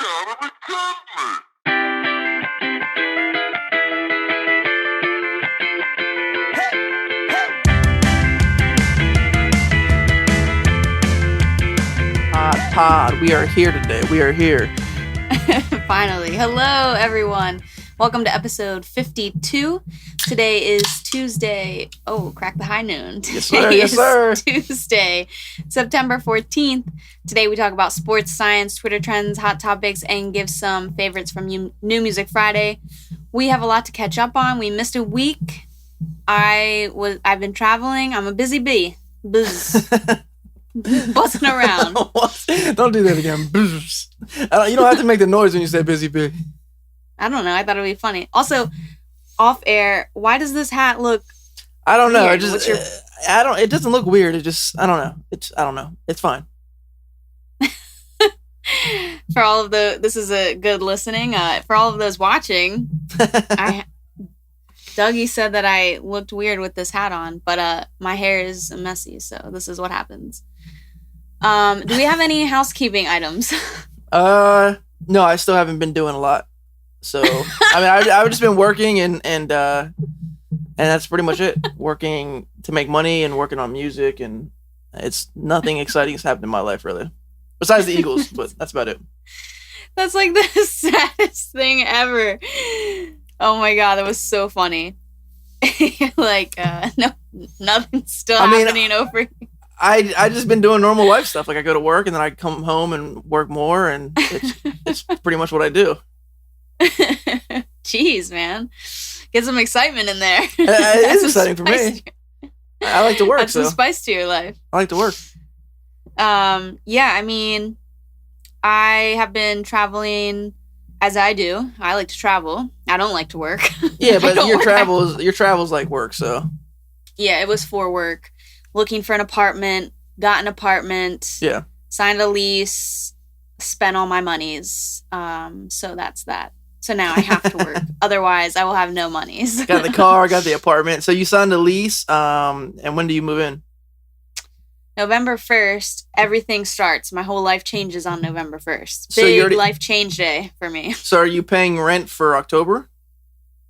gotta be kidding me. Todd, we are here today. We are here. Finally. Hello, everyone. Welcome to episode 52. Today is Tuesday. Oh, crack the high noon. Yes, sir. Yes, sir. Tuesday, September 14th. Today we talk about sports, science, Twitter trends, hot topics, and give some favorites from New Music Friday. We have a lot to catch up on. We missed a week. I've been traveling. I'm a busy bee. Buzz. Buzzing around. Don't do that again. You don't have to make the noise when you say busy bee. I don't know. I thought it would be funny. Also, off air, why does this hat look I don't know. weird? It doesn't look weird. I don't know. I don't know. It's fine. For all of this is a good listening. For all of those watching, Dougie said that I looked weird with this hat on, but my hair is messy, so this is what happens. Do we have any housekeeping items? No, I still haven't been doing a lot. So I mean, I've just been working and that's pretty much it. Working to make money and working on music, and it's nothing exciting has happened in my life really, besides the Eagles. But that's about it. That's like the saddest thing ever. Oh my god, that was so funny. No, nothing's still happening over here. I just been doing normal life stuff. Like I go to work and then I come home and work more, and it's pretty much what I do. Jeez, man. Get some excitement in there. It is exciting for me. I like to work. Add some spice to your life. I like to work. Yeah, I mean, I have been traveling as I do. I like to travel. I don't like to work. Yeah, but your travel's like work, so. Yeah, it was for work. Looking for an apartment, got an apartment. Yeah. Signed a lease, spent all my monies. So that's that. So now I have to work. Otherwise, I will have no monies. Got the car, got the apartment. So you signed a lease. And when do you move in? November 1st, everything starts. My whole life changes on November 1st. Big life change day for me. So are you paying rent for October?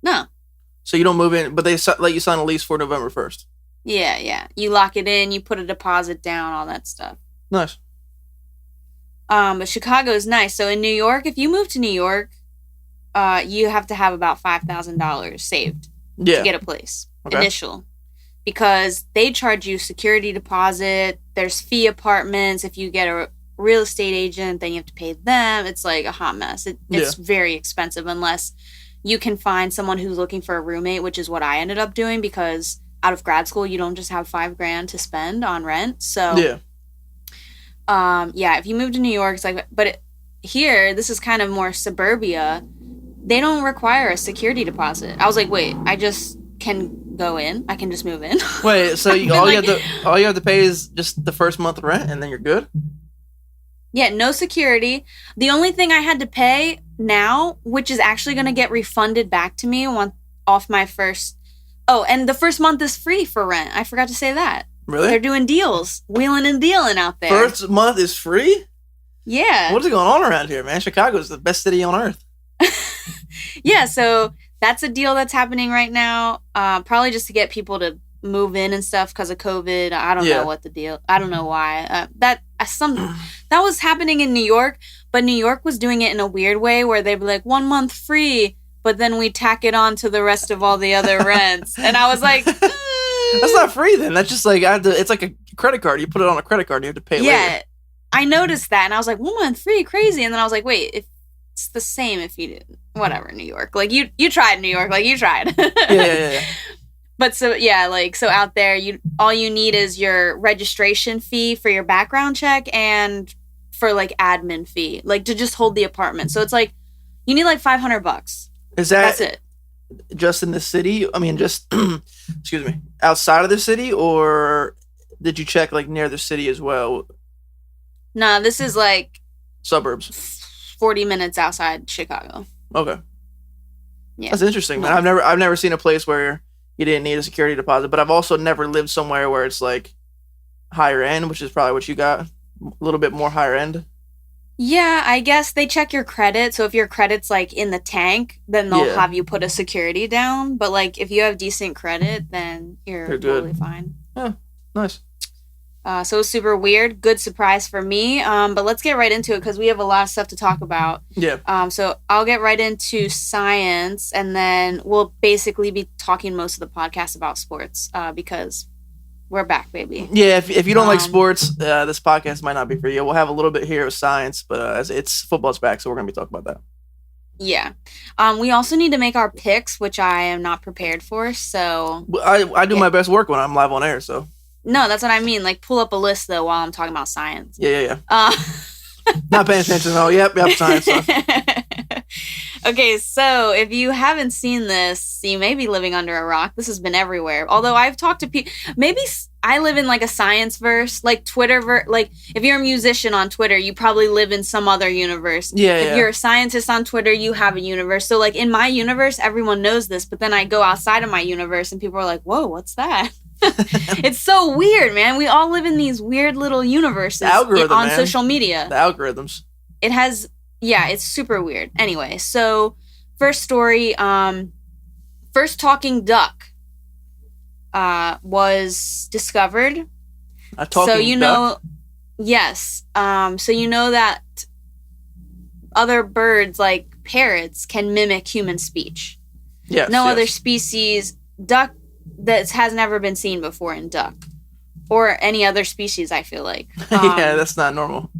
No. So you don't move in, but they let you sign a lease for November 1st? Yeah. You lock it in, you put a deposit down, all that stuff. Nice. But Chicago is nice. So in New York, if you move to New York, you have to have about $5,000 saved to get a place. Okay. Initial. Because they charge you security deposit. There's fee apartments. If you get a real estate agent, then you have to pay them. It's like a hot mess. It's very expensive unless you can find someone who's looking for a roommate, which is what I ended up doing because out of grad school, you don't just have $5,000 to spend on rent. So, if you move to New York, it's like, but here, this is kind of more suburbia. They don't require a security deposit. I was like, wait, I just can go in. I can just move in. Wait, so you have to pay is just the first month of rent, and then you're good? Yeah, no security. The only thing I had to pay now, which is actually going to get refunded back to me off my first. Oh, and the first month is free for rent. I forgot to say that. Really? They're doing deals, wheeling and dealing out there. First month is free? Yeah. What's going on around here, man? Chicago's the best city on earth. Yeah, so that's a deal that's happening right now. Probably just to get people to move in and stuff because of COVID. I don't know what the deal. I don't know why. That was happening in New York, but New York was doing it in a weird way where they'd be like 1 month free, but then we tack it on to the rest of all the other rents. And I was like, that's not free then. That's just like it's like a credit card. You put it on a credit card and you have to pay later. Yeah, I noticed that and I was like, 1 month free, crazy. And then I was like, wait, if it's the same if you did whatever, New York. Like you tried New York, like you tried. Yeah. But so out there, all you need is your registration fee for your background check and for like admin fee, like to just hold the apartment. So it's like you need like $500. That's it. Just in the city? I mean, just excuse me, outside of the city, or did you check like near the city as well? No, this is like suburbs. 40 minutes outside Chicago. Okay. Yeah. That's interesting, man. I've never seen a place where you didn't need a security deposit, but I've also never lived somewhere where it's like higher end, which is probably what you got. A little bit more higher end. Yeah, I guess they check your credit. So if your credit's like in the tank, then they'll have you put a security down. But like if you have decent credit, then you're totally fine. Yeah, nice. So it was super weird. Good surprise for me. But let's get right into it because we have a lot of stuff to talk about. Yeah. So I'll get right into science, and then we'll basically be talking most of the podcast about sports because we're back, baby. Yeah, if you don't like sports, this podcast might not be for you. We'll have a little bit here of science, but it's football's back, so we're going to be talking about that. Yeah. We also need to make our picks, which I am not prepared for, so... I do my best work when I'm live on air, so... No, that's what I mean. Like, pull up a list, though, while I'm talking about science. Yeah. Not paying attention, though. Yep, science stuff. Okay, so if you haven't seen this, you may be living under a rock. This has been everywhere. Although I've talked to people, maybe I live in like a science verse, like Twitter. Like if you're a musician on Twitter, you probably live in some other universe. If you're a scientist on Twitter, you have a universe. So like in my universe, everyone knows this. But then I go outside of my universe and people are like, "Whoa, what's that?" It's so weird, man. We all live in these weird little universes on social media. The algorithms. It has. Yeah, it's super weird. Anyway, so first story, first talking duck was discovered. A talking duck? Yes. So you know that other birds like parrots can mimic human speech. Yes. No other species, duck, that has never been seen before in duck. Or any other species, I feel like. Yeah, that's not normal.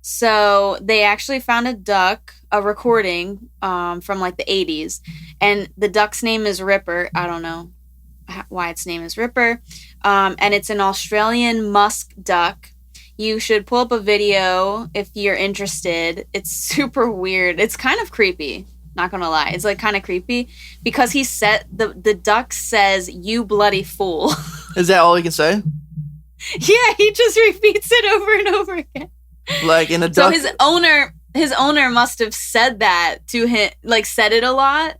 So they actually found a recording from like the 80s, and the duck's name is Ripper. I don't know why its name is Ripper, and it's an Australian musk duck. You should pull up a video if you're interested. It's super weird. It's kind of creepy. Not gonna lie, it's like kind of creepy because the duck says "you bloody fool." Is that all he can say? Yeah, he just repeats it over and over again. Like in a duck. So his owner must have said that to him, like said it a lot,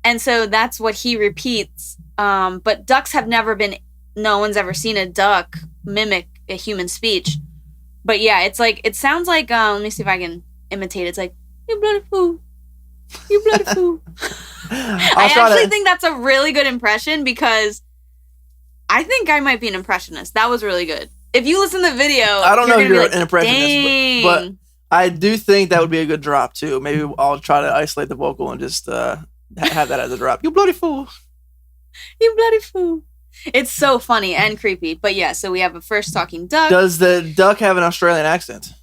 and so that's what he repeats. But ducks have never been. No one's ever seen a duck mimic a human speech. But yeah, it's like it sounds like. Let me see if I can imitate it. It's like "you bloody fool, you bloody fool." I actually think that's a really good impression because I think I might be an impressionist. That was really good. If you listen to the video, I don't know if you're like, an impressionist, but I do think that would be a good drop too. Maybe I'll try to isolate the vocal and just have that as a drop. You bloody fool! You bloody fool! It's so funny and creepy. But yeah, so we have a first talking duck. Does the duck have an Australian accent?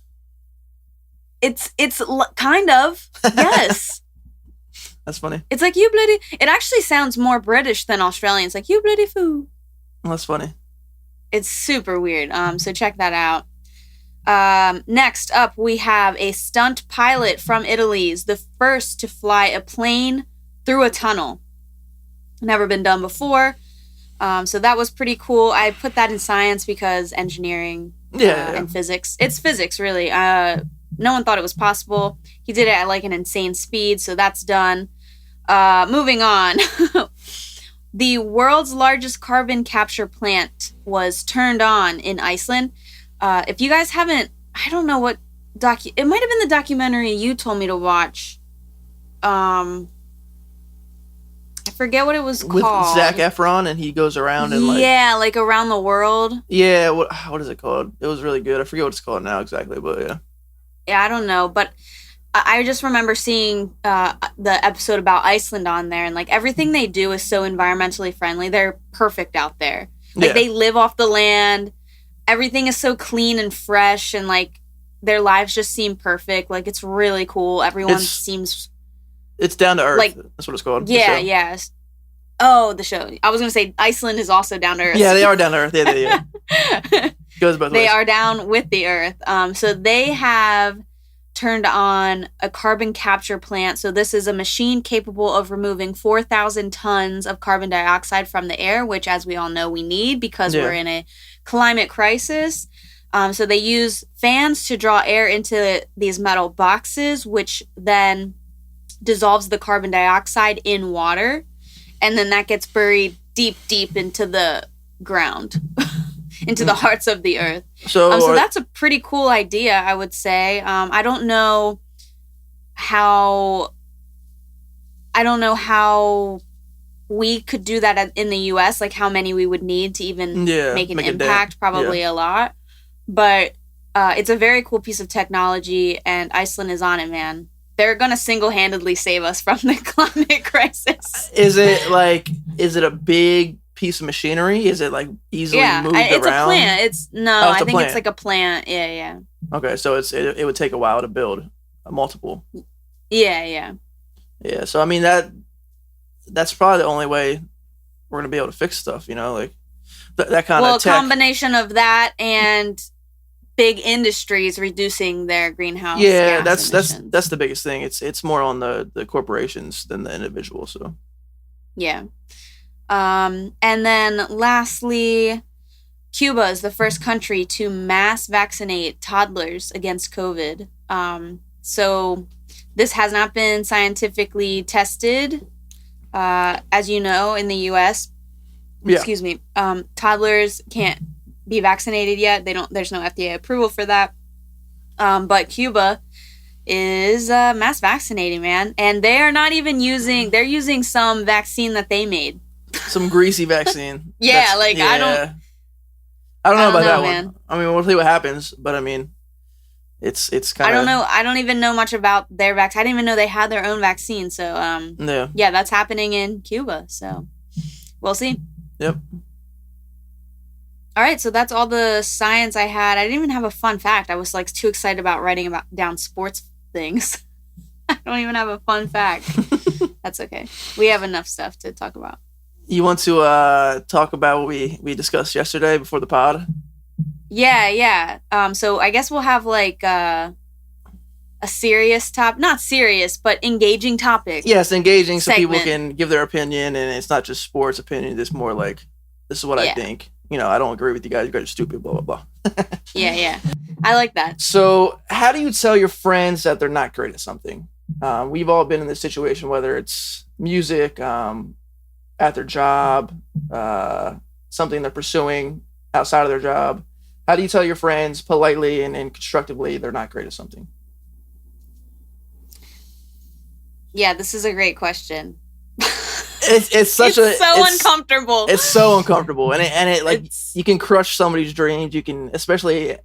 It's kind of, yes. That's funny. It's like you bloody. It actually sounds more British than Australian. It's like you bloody fool. That's funny. It's super weird. So check that out. Next up, we have a stunt pilot from Italy, the first to fly a plane through a tunnel. Never been done before. So that was pretty cool. I put that in science because engineering and physics. It's physics, really. No one thought it was possible. He did it at like an insane speed, so that's done. Moving on. The world's largest carbon capture plant was turned on in Iceland. If you guys haven't, I don't know what it might have been the documentary you told me to watch. I forget what it was called. With Zac Efron, and he goes around and like around the world. Yeah, what is it called? It was really good. I forget what it's called now exactly, but yeah. Yeah, I don't know, but I just remember seeing the episode about Iceland on there, and like everything they do is so environmentally friendly. They're perfect out there. Like they live off the land. Everything is so clean and fresh, and like their lives just seem perfect. Like it's really cool. Everyone seems. It's down to earth. Like, that's what it's called. Yeah, yeah. Oh, the show. I was gonna say Iceland is also down to earth. Yeah, they are down to earth. Yeah. Goes both ways. They are down with the earth. So they have turned on a carbon capture plant. So this is a machine capable of removing 4,000 tons of carbon dioxide from the air, which, as we all know, we need because we're in a climate crisis. So they use fans to draw air into these metal boxes, which then dissolves the carbon dioxide in water. And then that gets buried deep, deep into the ground. into the hearts of the earth. So that's a pretty cool idea, I would say. I don't know how we could do that in the U.S., like how many we would need to even make an impact, probably a lot. But it's a very cool piece of technology, and Iceland is on it, man. They're going to single-handedly save us from the climate crisis. Is it a big piece of machinery? Is it like easily moved around? It's a plant. I think it's like a plant. Yeah. Okay, so it would take a while to build multiple. Yeah. Yeah, so I mean that's probably the only way we're gonna be able to fix stuff, like that kind of tech. A combination of that and big industries reducing their greenhouse gas emissions. That's the biggest thing. It's more on the corporations than the individual. So yeah. And then lastly, Cuba is the first country to mass vaccinate toddlers against COVID. So this has not been scientifically tested. As you know, in the U.S., toddlers can't be vaccinated yet. There's no FDA approval for that. But Cuba is mass vaccinating, man. And they're using some vaccine that they made. Some greasy vaccine. I don't know about that man. One. I mean, we'll see what happens, but I mean, it's kind of... I don't know. I don't even know much about their vaccine. I didn't even know they had their own vaccine. So, yeah, that's happening in Cuba. So, we'll see. Yep. All right, so that's all the science I had. I didn't even have a fun fact. I was like too excited about writing down sports things. I don't even have a fun fact. That's okay. We have enough stuff to talk about. You want to talk about what we discussed yesterday before the pod? Yeah. So I guess we'll have like a serious not serious, but engaging topic. Yes, engaging segment. So people can give their opinion, and it's not just sports opinion. It's more like, this is what I think. I don't agree with you guys. You guys are stupid, blah, blah, blah. Yeah. I like that. So how do you tell your friends that they're not great at something? We've all been in this situation, whether it's music, at their job, something they're pursuing outside of their job. How do you tell your friends politely and constructively they're not great at something? Yeah, this is a great question. It's so uncomfortable. It's so uncomfortable, and it you can crush somebody's dreams. You can, especially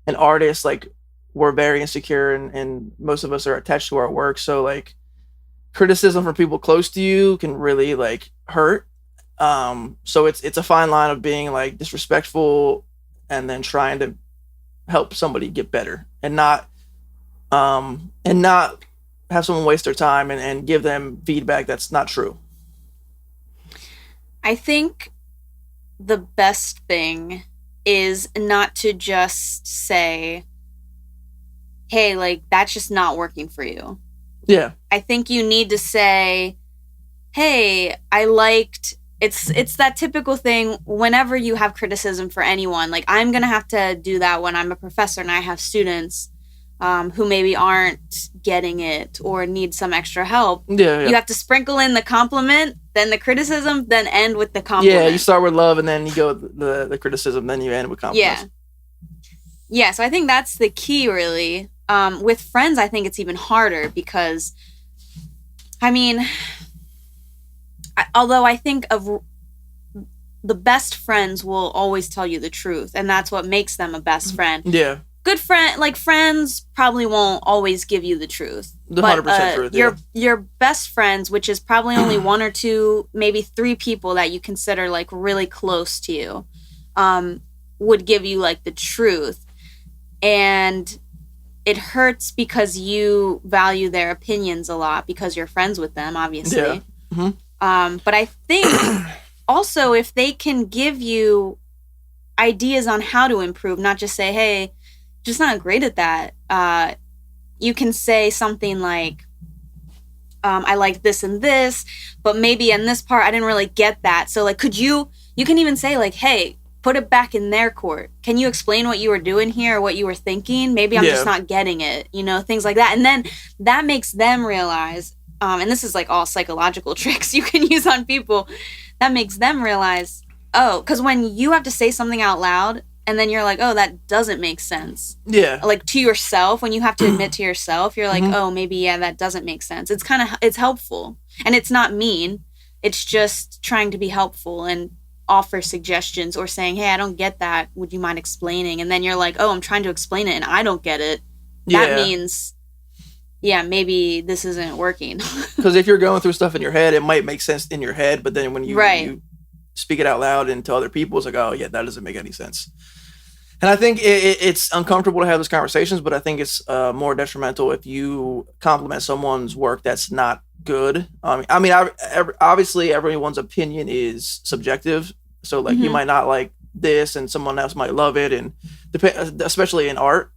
an artist, like we're very insecure, and most of us are attached to our work. So like criticism from people close to you can really like hurt. So it's a fine line of being like disrespectful and then trying to help somebody get better, and not have someone waste their time and give them feedback that's not true. I think the best thing is not to just say, hey, like, that's just not working for you. Yeah. I think you need to say, hey, I liked... It's that typical thing whenever you have criticism for anyone. Like, I'm going to have to do that when I'm a professor and I have students who maybe aren't getting it or need some extra help. Yeah. You have to sprinkle in the compliment, then the criticism, then end with the compliment. Yeah, you start with love and then you go with the criticism, then you end with compliments. Yeah, so I think that's the key, really. With friends, I think it's even harder because, I mean, although I think of the best friends will always tell you the truth, and that's what makes them a best friend. Yeah. Good friend, like friends probably won't always give you the truth. The 100% truth, your best friends, which is probably only one or two, maybe three people that you consider like really close to you, would give you like the truth. And it hurts because you value their opinions a lot because you're friends with them, obviously. Yeah. Mm-hmm. But I think also if they can give you ideas on how to improve, not just say, hey, just not great at that. You can say something like, I like this and this, but maybe in this part, I didn't really get that. So like, you can even say like, hey, put it back in their court. Can you explain what you were doing here or what you were thinking? Maybe I'm just not getting it, things like that. And then that makes them realize, and this is like all psychological tricks you can use on people, that makes them realize, oh, because when you have to say something out loud and then you're like, oh, that doesn't make sense. Yeah. Like to yourself, when you have to admit to yourself, you're like, Mhm. oh, maybe, yeah, that doesn't make sense. It's helpful. And it's not mean. It's just trying to be helpful and offer suggestions or saying, hey, I don't get that. Would you mind explaining? And then you're like, oh, I'm trying to explain it and I don't get it. That means, yeah, maybe this isn't working. Because if you're going through stuff in your head, it might make sense in your head, but then when you speak it out loud and to other people, it's like, oh yeah, that doesn't make any sense. And I think it's uncomfortable to have those conversations, but I think it's more detrimental if you compliment someone's work that's not good. Obviously everyone's opinion is subjective, so like you might not like this and someone else might love it, and especially in art.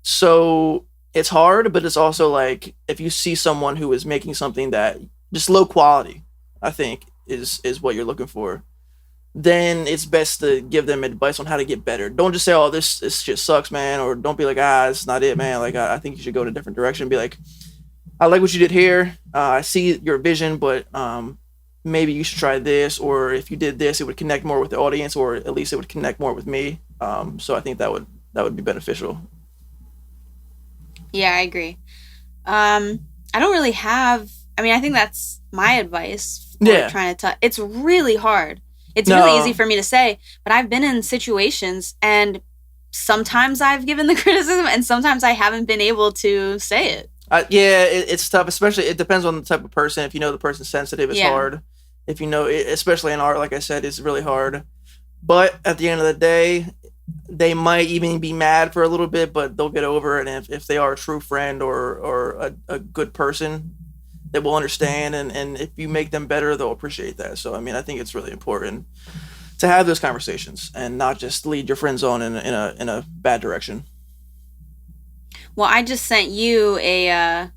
So it's hard, but it's also like if you see someone who is making something that just low quality, I think is what you're looking for, then it's best to give them advice on how to get better. Don't just say, oh, this shit sucks, man, or don't be like, it's not it, man. Like I think you should go in a different direction. Be like, I like what you did here. I see your vision, but maybe you should try this, or if you did this, it would connect more with the audience, or at least it would connect more with me. So I think that would be beneficial. Yeah, I agree. I don't really have. I mean, I think that's my advice. Trying to it's really hard. It's really easy for me to say, but I've been in situations and sometimes I've given the criticism and sometimes I haven't been able to say it. It's tough, especially it depends on the type of person. If you know the person's sensitive, it's hard. If you know, especially in art, like I said, it's really hard. But at the end of the day, they might even be mad for a little bit, but they'll get over it. And if they are a true friend or a good person, they will understand. And if you make them better, they'll appreciate that. So, I mean, I think it's really important to have those conversations and not just lead your friends on in a bad direction. Well, I just sent you a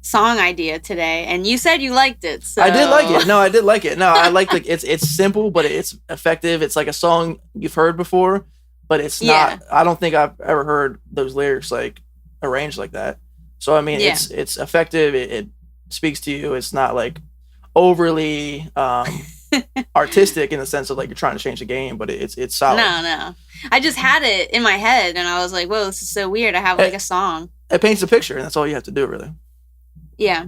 song idea today, and you said you liked it. So. I did like it. No, I did like it. No, I like it's simple, but it's effective. It's like a song you've heard before, but it's not. I don't think I've ever heard those lyrics like arranged like that. So I mean, it's effective. It speaks to you. It's not like overly artistic in the sense of like you're trying to change the game, but it's solid. No. I just had it in my head, and I was like, "Whoa, this is so weird." I have like a song. It paints a picture, and that's all you have to do, really. Yeah.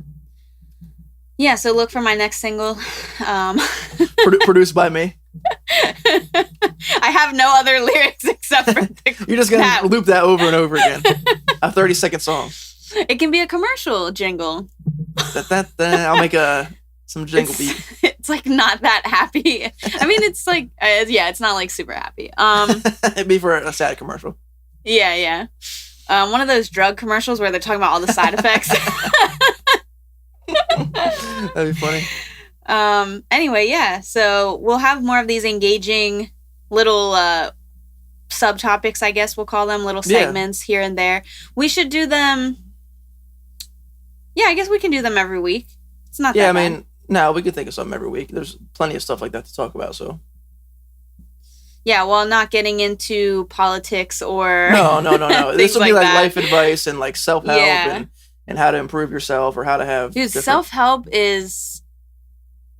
So look for my next single. Produced by me. I have no other lyrics except for You're just gonna loop that over and over again. A 30-second song. It can be a commercial jingle. I'll make some jingle beat. It's like not that happy. I mean, it's like it's not like super happy. It'd be for a sad commercial. Yeah. One of those drug commercials where they're talking about all the side effects. That'd be funny. Anyway, so we'll have more of these engaging little subtopics, I guess we'll call them, little segments here and there. We should do them. Yeah, I guess we can do them every week. It's not that bad. I mean, no, we could think of something every week. There's plenty of stuff like that to talk about, so. Yeah, well, not getting into politics or... No. This will be like life advice and like self-help and how to improve yourself or how to have... Dude, self-help is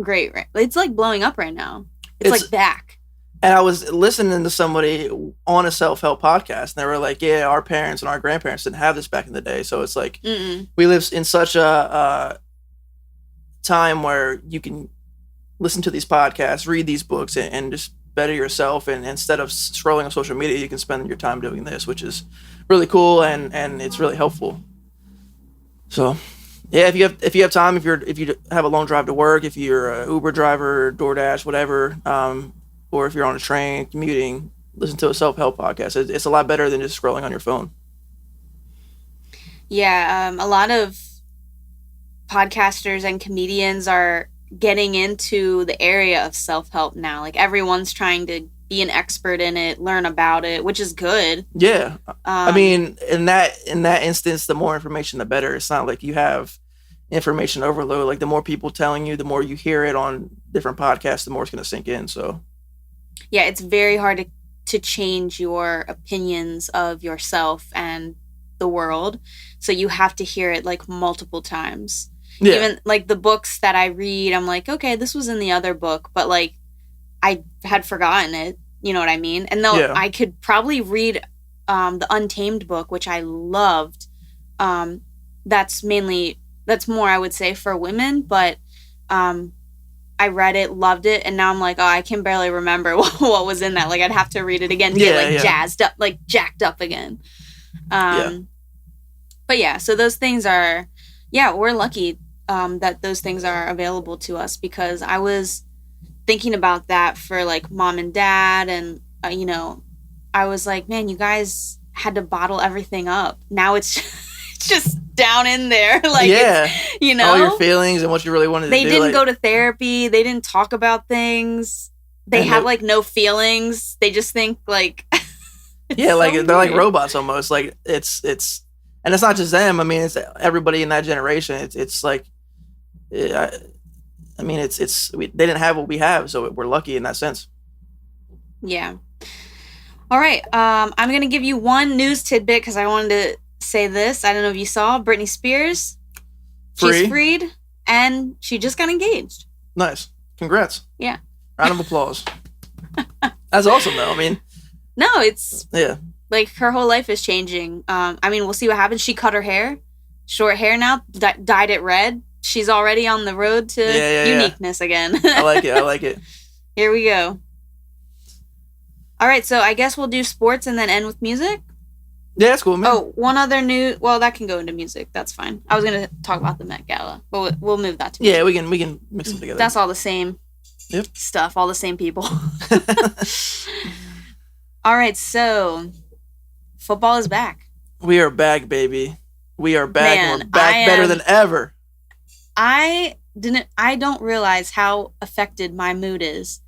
great. Right? It's like blowing up right now. It's like back. And I was listening to somebody on a self-help podcast, and they were like, yeah, our parents and our grandparents didn't have this back in the day. So it's like, we live in such a time where you can listen to these podcasts, read these books, and just better yourself. And instead of scrolling on social media, you can spend your time doing this, which is really cool, and it's really helpful. So, yeah, if you have time, if you have a long drive to work, if you're an Uber driver, DoorDash, whatever, or if you're on a train commuting, listen to a self-help podcast. It's a lot better than just scrolling on your phone. Yeah, a lot of podcasters and comedians are getting into the area of self-help now. Like everyone's trying to be an expert in it, learn about it, which is good. Yeah. I mean, in that instance, the more information, the better. It's not like you have information overload. Like the more people telling you, the more you hear it on different podcasts, the more it's going to sink in. So yeah, it's very hard to change your opinions of yourself and the world. So you have to hear it like multiple times. Yeah. Even like the books that I read, I'm like, okay, this was in the other book, but like I had forgotten it. You know what I mean? And though I could probably read the Untamed book, which I loved. That's more, I would say, for women, but I read it, loved it, and now I'm like, oh, I can barely remember what was in that. Like, I'd have to read it again to get jazzed up, like jacked up again. But yeah, so those things are, we're lucky that those things are available to us, because I was thinking about that for like mom and dad, and you know, I was like, man, you guys had to bottle everything up. Now it's just down in there, like, you know, all your feelings and what you really wanted to do. They didn't go to therapy. They didn't talk about things. They have like no feelings. They just think like, like they're like robots almost. Like it's, and it's not just them. I mean, it's everybody in that generation. It's like, I mean, they didn't have what we have, so we're lucky in that sense. Yeah. All right. I'm gonna give you one news tidbit because I wanted to say this. I don't know if you saw Britney Spears. She's freed, and she just got engaged. Nice. Congrats. Yeah. Round of applause. That's awesome, though. I mean, no, it's like her whole life is changing. I mean, we'll see what happens. She cut her hair, short hair now, dyed it red. She's already on the road to uniqueness again. I like it. Here we go. All right, so I guess we'll do sports and then end with music. Yeah, that's cool, man. Oh, one other new... Well, that can go into music. That's fine. I was going to talk about the Met Gala, but we'll move that to music. Yeah, we can mix them together. That's all the same stuff, all the same people. All right, so football is back. We are back, baby. We are back, and we're back better than ever. I don't realize how affected my mood is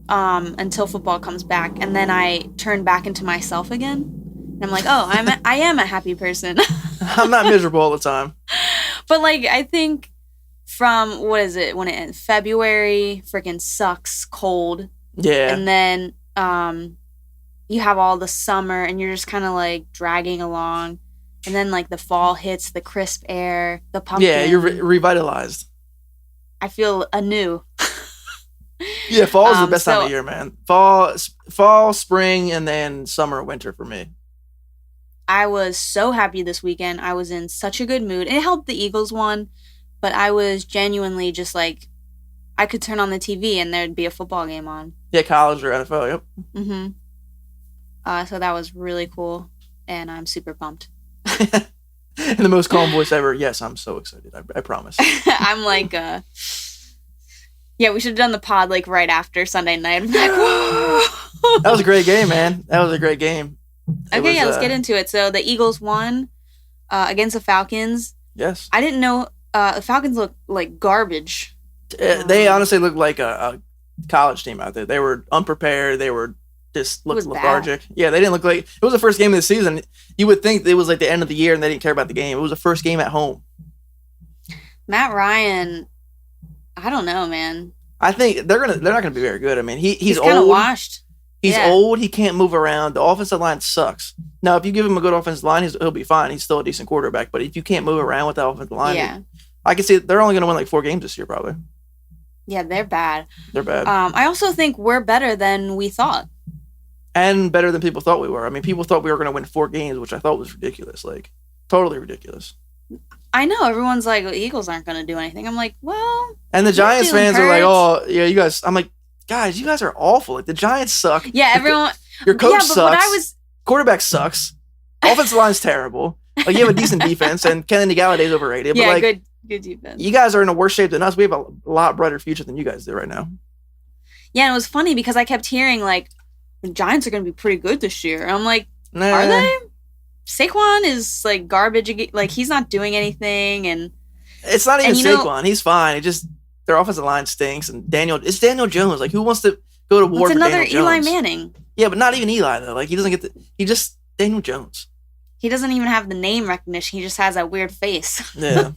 until football comes back, and then I turn back into myself again. And I'm like, oh, I am a happy person. I'm not miserable all the time. But like, I think from what is it when it ends? February freaking sucks, cold. Yeah. And then you have all the summer, and you're just kind of like dragging along. And then, like, the fall hits, the crisp air, the pumpkin. Yeah, you're revitalized. I feel anew. Yeah, fall is the best time of year, man. Fall, spring, and then summer, winter for me. I was so happy this weekend. I was in such a good mood. It helped the Eagles won, but I was genuinely just, like, I could turn on the TV and there'd be a football game on. Yeah, college or NFL, yep. Mm-hmm. So that was really cool, and I'm super pumped. In the most calm voice ever. Yes, I'm so excited. I promise. I'm like, we should have done the pod like right after Sunday night. I'm like, whoa. That was a great game, man. That was a great game. Let's get into it. So the Eagles won against the Falcons. Yes. I didn't know the Falcons looked like garbage. They honestly looked like a college team out there. They were unprepared. They were just looked lethargic. Bad. Yeah, they didn't look like... It was the first game of the season. You would think it was like the end of the year and they didn't care about the game. It was the first game at home. Matt Ryan, I don't know, man. I think they're not gonna be very good. I mean, he's kind of old. washed. He's old. He can't move around. The offensive line sucks. Now, if you give him a good offensive line, he'll be fine. He's still a decent quarterback. But if you can't move around with that offensive line, I can see they're only going to win like 4 games this year, probably. Yeah, they're bad. They're bad. I also think we're better than we thought. And better than people thought we were. I mean, people thought we were going to win 4 games, which I thought was ridiculous. Like, totally ridiculous. I know. Everyone's like, the Eagles aren't going to do anything. I'm like, well... And the Giants fans are like, oh, yeah, you guys... I'm like, guys, you guys are awful. Like, the Giants suck. Yeah, everyone... Your coach sucks. Quarterback sucks. Offensive line's terrible. Like, you have a decent defense, and Kenny Galladay's overrated. Yeah, but like, good defense. You guys are in a worse shape than us. We have a lot brighter future than you guys do right now. Yeah, and it was funny because I kept hearing, like, the Giants are going to be pretty good this year. And I'm like, are they? Saquon is, like, garbage. Like, he's not doing anything. And it's not even Saquon. He's fine. It just, their offensive line stinks. And it's Daniel Jones. Like, who wants to go to war with Daniel Jones? It's another Eli Manning. Yeah, but not even Eli, though. Like, he doesn't get he just, Daniel Jones. He doesn't even have the name recognition. He just has that weird face. Yeah.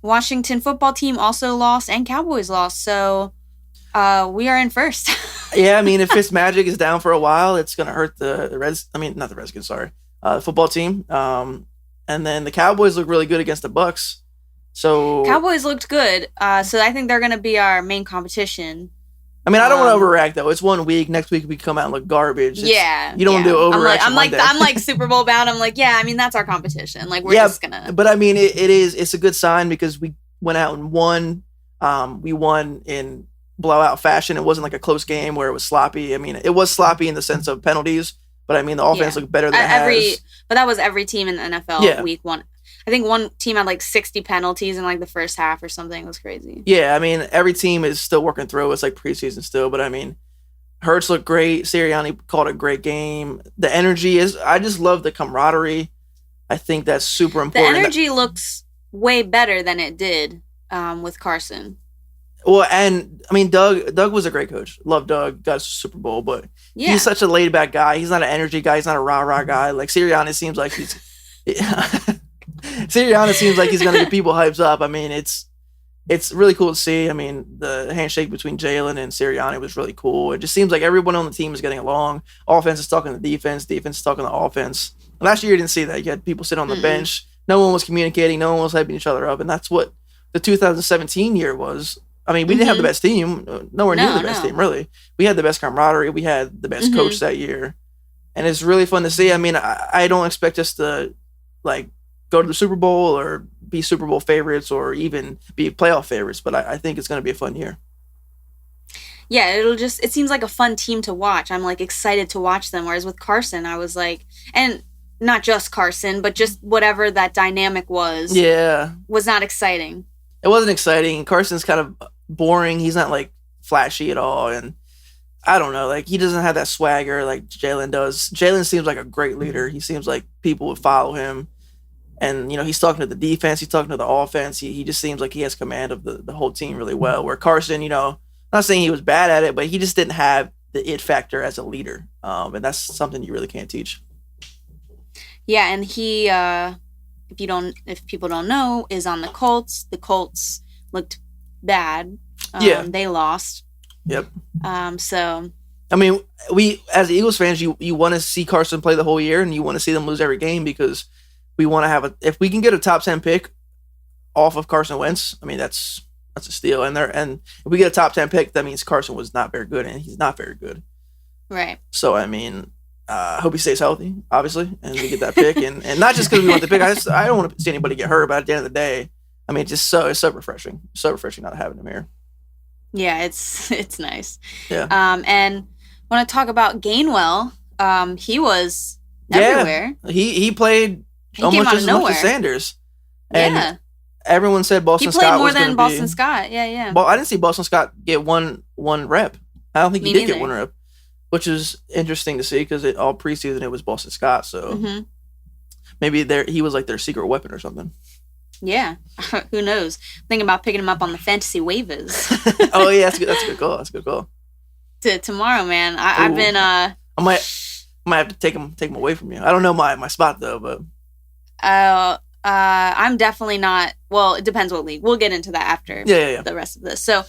Washington football team also lost, and Cowboys lost. So we are in first. Yeah, I mean, if Fitzmagic is down for a while, it's going to hurt the Reds. I mean, not the Redskins, sorry. The football team. And then the Cowboys look really good against the Bucks. So Cowboys looked good. So I think they're going to be our main competition. I mean, I don't want to overreact though. It's 1 week. Next week we come out and look garbage. You don't want to do overreaction. I'm like Super Bowl bound. I'm like, yeah. I mean, that's our competition. Like we're just gonna. But I mean, it's a good sign because we went out and won. We won in blowout fashion. It wasn't like a close game where it was sloppy. I mean, it was sloppy in the sense of penalties, but I mean, the offense looked better than it has. But that was every team in the NFL week one. I think one team had like 60 penalties in like the first half or something. It was crazy. Yeah, I mean, every team is still working through. It's like preseason still, but I mean, Hurts looked great. Sirianni called a great game. The energy I just love the camaraderie. I think that's super important. The energy looks way better than it did with Carson. Well, and I mean, Doug was a great coach. Love Doug. Got a Super Bowl, but he's such a laid back guy. He's not an energy guy. He's not a rah-rah guy. Like Sirianni seems like he's... Sirianni seems like he's going to get people hyped up. I mean, it's really cool to see. I mean, the handshake between Jalen and Sirianni was really cool. It just seems like everyone on the team is getting along. Offense is talking to defense. Defense is talking to offense. Last year, you didn't see that. You had people sit on the bench. No one was communicating. No one was hyping each other up. And that's what the 2017 year was. I mean, we didn't have the best team. Nowhere near the best team, really. We had the best camaraderie. We had the best coach that year. And it's really fun to see. I mean, I don't expect us to, like, go to the Super Bowl or be Super Bowl favorites or even be playoff favorites, but I think it's going to be a fun year. Yeah, it seems like a fun team to watch. I'm like excited to watch them. Whereas with Carson, I was like, and not just Carson, but just whatever that dynamic was. Yeah. Was not exciting. It wasn't exciting. Carson's kind of boring. He's not like flashy at all. And I don't know, like he doesn't have that swagger like Jalen does. Jalen seems like a great leader. He seems like people would follow him. And, you know, he's talking to the defense. He's talking to the offense. He just seems like he has command of the whole team really well. Where Carson, you know, not saying he was bad at it, but he just didn't have the it factor as a leader. And that's something you really can't teach. Yeah, and he, if people don't know, is on the Colts. The Colts looked bad. They lost. Yep. So. I mean, we, as Eagles fans, you want to see Carson play the whole year and you want to see them lose every game because we want to have if we can get a top 10 pick off of Carson Wentz, I mean, that's a steal. And if we get a top 10 pick, that means Carson was not very good and he's not very good. Right. So, I mean, I hope he stays healthy, obviously, and we get that pick. and not just because we want the pick. I don't want to see anybody get hurt, but at the end of the day, I mean, it's so refreshing. So refreshing not having him here. Yeah, it's nice. Yeah. And want to talk about Gainwell. He was everywhere. He played almost as much as Sanders. And everyone said Boston Scott was He played more than Boston Scott. Yeah. Well, I didn't see Boston Scott get one rep. I don't think he did get one rep, which is interesting to see because all preseason it was Boston Scott. So maybe he was like their secret weapon or something. Yeah. Who knows? Thinking about picking him up on the fantasy waivers. Oh, yeah. That's a good call. That's a good call. Tomorrow, man. I've been... I might have to take him away from you. I don't know my spot, though, but... I'm definitely not. Well, it depends what league. We'll get into that after the rest of this. So,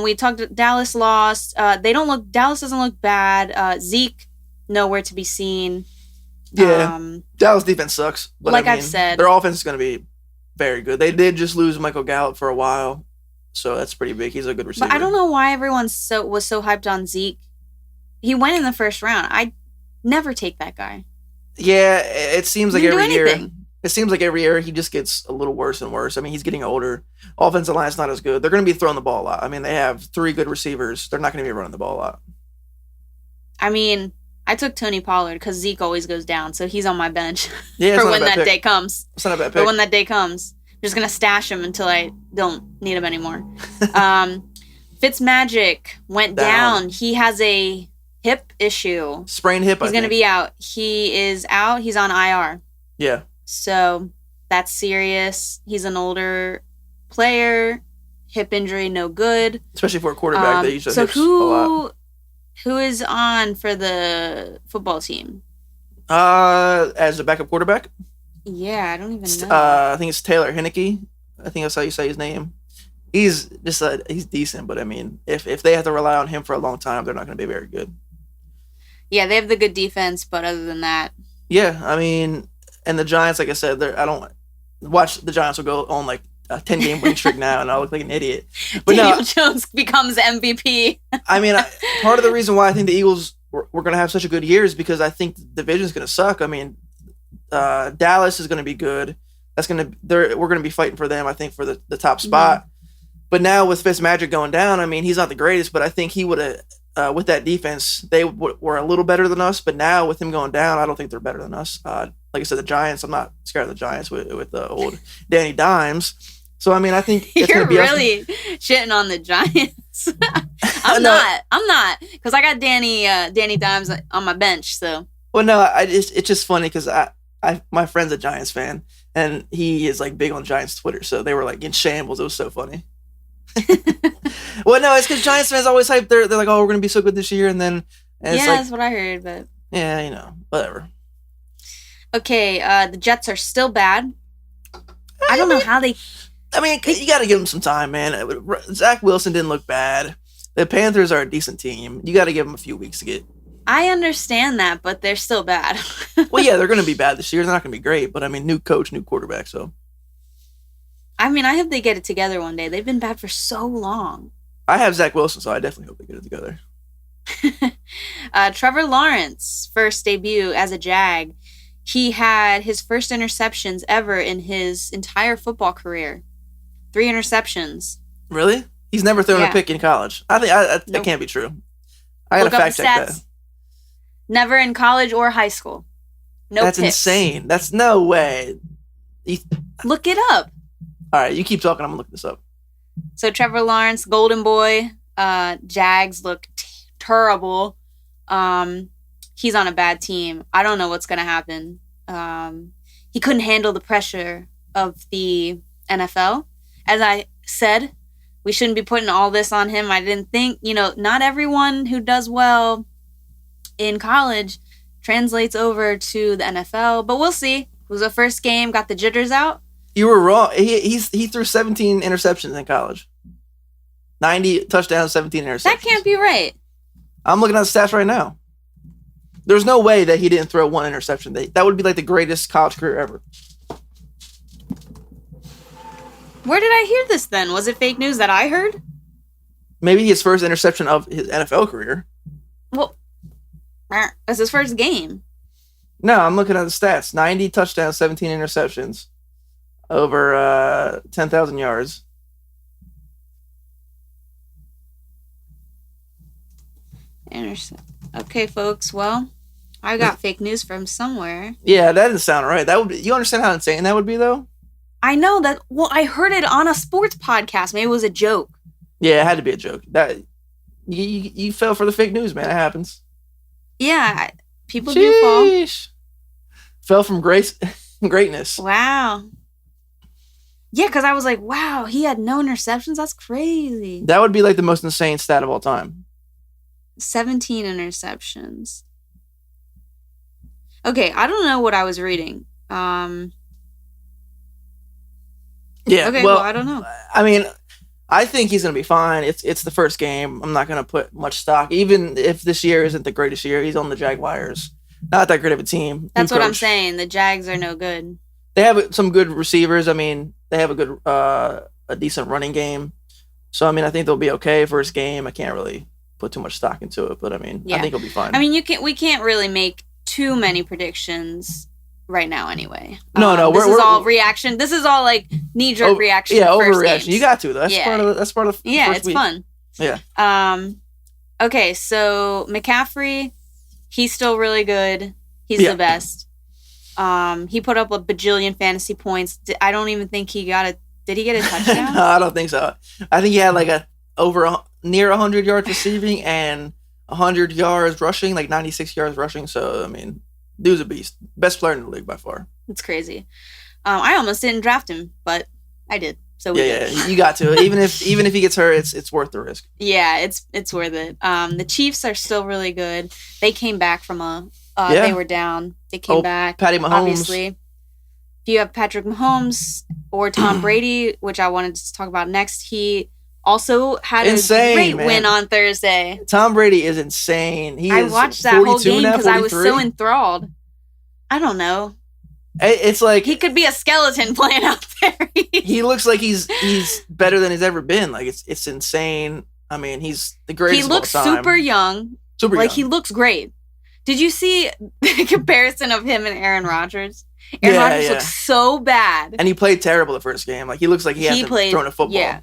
we talked. Dallas lost. Dallas doesn't look bad. Zeke nowhere to be seen. Yeah, Dallas defense sucks. But like I've said, their offense is going to be very good. They did just lose Michael Gallup for a while, so that's pretty big. He's a good receiver. But I don't know why everyone was so hyped on Zeke. He went in the first round. I never take that guy. Yeah, it seems like every year. It seems like every year he just gets a little worse and worse. I mean, he's getting older. Offensive line's not as good. They're going to be throwing the ball a lot. I mean, they have 3 good receivers. They're not going to be running the ball a lot. I mean, I took Tony Pollard because Zeke always goes down, so he's on my bench for when that day comes. It's not a bad pick. For when that day comes. I'm just going to stash him until I don't need him anymore. Fitzmagic went down. He has a hip issue. Sprained hip, He's going to be out. He is out. He's on IR. Yeah. So that's serious. He's an older player. Hip injury, no good. Especially for a quarterback. They use their hips a lot. Who is on for the football team? As a backup quarterback? Yeah, I don't even know. I think it's Taylor Heineke. I think that's how you say his name. He's just he's decent, but I mean, if they have to rely on him for a long time, they're not going to be very good. Yeah, they have the good defense, but other than that, yeah, I mean, and the Giants, like I said, I don't watch the Giants will go on like a 10-game winning streak now, and I look like an idiot. But Daniel Jones becomes MVP. I mean, part of the reason why I think the Eagles were going to have such a good year is because I think the division is going to suck. I mean, Dallas is going to be good. We're going to be fighting for them, I think, for the top spot. Mm-hmm. But now with Fitzmagic going down, I mean, he's not the greatest, but I think he would have, with that defense, they were a little better than us. But now with him going down, I don't think they're better than us. Like I said, the Giants, I'm not scared of the Giants with the old Danny Dimes. So, I mean, I think it's you're really shitting on the Giants. I'm not, because I got Danny Dimes on my bench. So, well, no, it's just funny because my friend's a Giants fan, and he is like big on Giants Twitter. So they were like in shambles. It was so funny. Well, no, it's because Giants fans always hype. They're like, oh, we're gonna be so good this year, and it's that's what I heard. But yeah, whatever. Okay, the Jets are still bad. I don't know how they. I mean, you got to give them some time, man. Zach Wilson didn't look bad. The Panthers are a decent team. You got to give them a few weeks to get. I understand that, but they're still bad. Well, yeah, they're going to be bad this year. They're not going to be great, but I mean, new coach, new quarterback, so. I mean, I hope they get it together one day. They've been bad for so long. I have Zach Wilson, so I definitely hope they get it together. Trevor Lawrence, first debut as a Jag. He had his first interceptions ever in his entire football career. 3 interceptions. Really? He's never thrown a pick in college. I think that can't be true. I got to fact check that. Never in college or high school. No That's picks. Insane. That's no way. Look it up. All right, you keep talking. I'm going to look this up. So Trevor Lawrence, Golden Boy, Jags look terrible. He's on a bad team. I don't know what's going to happen. He couldn't handle the pressure of the NFL. As I said, we shouldn't be putting all this on him. I didn't think, not everyone who does well in college translates over to the NFL, but we'll see. It was the first game, got the jitters out. You were wrong. He threw 17 interceptions in college. 90 touchdowns, 17 interceptions. That can't be right. I'm looking at the stats right now. There's no way that he didn't throw 1 interception. That would be like the greatest college career ever. Where did I hear this then? Was it fake news that I heard? Maybe his first interception of his NFL career. Well, that's his first game. No, I'm looking at the stats. 90 touchdowns, 17 interceptions. Over 10,000 yards. Okay, folks. Well, I got fake news from somewhere. Yeah, that doesn't sound right. That would be, you understand how insane that would be, though? I know that. Well, I heard it on a sports podcast. Maybe it was a joke. Yeah, it had to be a joke. That you fell for the fake news, man. It happens. Yeah, people do fall. Fell from greatness. Wow. Yeah, because I was like, wow, he had no interceptions? That's crazy. That would be like the most insane stat of all time. 17 interceptions. Okay, I don't know what I was reading. Yeah, okay, well, I don't know. I mean, I think he's going to be fine. It's the first game. I'm not going to put much stock. Even if this year isn't the greatest year, he's on the Jaguars. Not that great of a team. That's what I'm saying. The Jags are no good. They have some good receivers. I mean, they have a decent running game. So, I mean, I think they'll be okay first game. I can't really put too much stock into it, but I mean, I think he'll be fine. I mean, we can't really make too many predictions right now anyway. No, this is all reaction. This is all like knee-jerk reaction. Yeah, overreaction. You got to. That's part of yeah, it's week. Fun. Yeah. Okay, so McCaffrey, he's still really good. He's the best. He put up a bajillion fantasy points. I don't even think he got a. Did he get a touchdown? No, I don't think so. I think he had like near 100 yards receiving and 100 yards rushing, like 96 yards rushing. So I mean, dude's a beast. Best player in the league by far. It's crazy. I almost didn't draft him, but I did. So yeah, you got to. Even if he gets hurt, it's worth the risk. Yeah, it's worth it. The Chiefs are still really good. They came back from they were down. They came back. Patty Mahomes. Obviously, if you have Patrick Mahomes or Tom Brady, which I wanted to talk about next, he also had a great win on Thursday. Tom Brady is insane. I watched that whole game because I was so enthralled. I don't know. It's like he could be a skeleton playing out there. He looks like he's better than he's ever been. Like it's insane. I mean, he's the greatest. He looks of all time. super young. He looks great. Did you see the comparison of him and Aaron Rodgers? Aaron Rodgers looks so bad, and he played terrible the first game. Like he looks like he hasn't thrown a football. Yeah.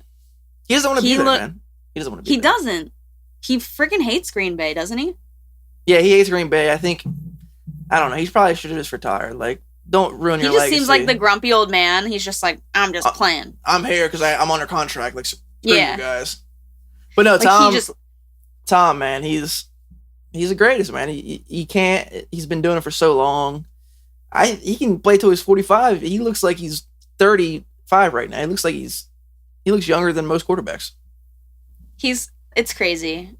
He doesn't want to be there, man. He doesn't want to be there. He doesn't. He freaking hates Green Bay, doesn't he? Yeah, he hates Green Bay. I think. I don't know. He probably should have just retired. Like. Don't ruin your legacy. He just seems like the grumpy old man. He's just like, I'm just playing. I'm here because I'm under contract. Like, screw you guys. But no, like Tom, man, he's the greatest, man. He can't. He's been doing it for so long. He can play till he's 45. He looks like he's 35 right now. He looks like he looks younger than most quarterbacks. It's crazy.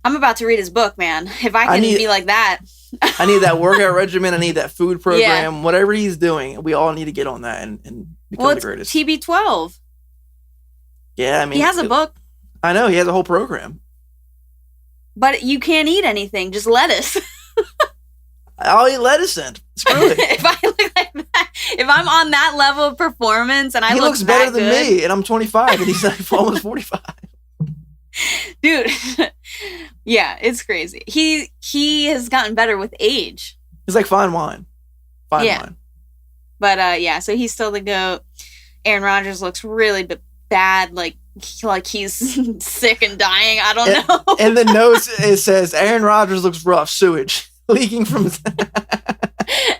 I'm about to read his book, man. If I can be like that. I need that workout regimen. I need that food program. Yeah. Whatever he's doing, we all need to get on that and become the greatest. TB12. Yeah, I mean. He has a book. I know. He has a whole program. But you can't eat anything. Just lettuce. I'll eat lettuce then. Screw it. If I look like that, if I'm on that level of performance and he looks better than me and I'm 25 and he's like almost 45. Dude, yeah, it's crazy. He has gotten better with age. He's like fine wine. Fine wine. But yeah, so he's still the GOAT. Aaron Rodgers looks really bad, like he's sick and dying. I don't know. And the notes, it says, Aaron Rodgers looks rough, sewage leaking from his...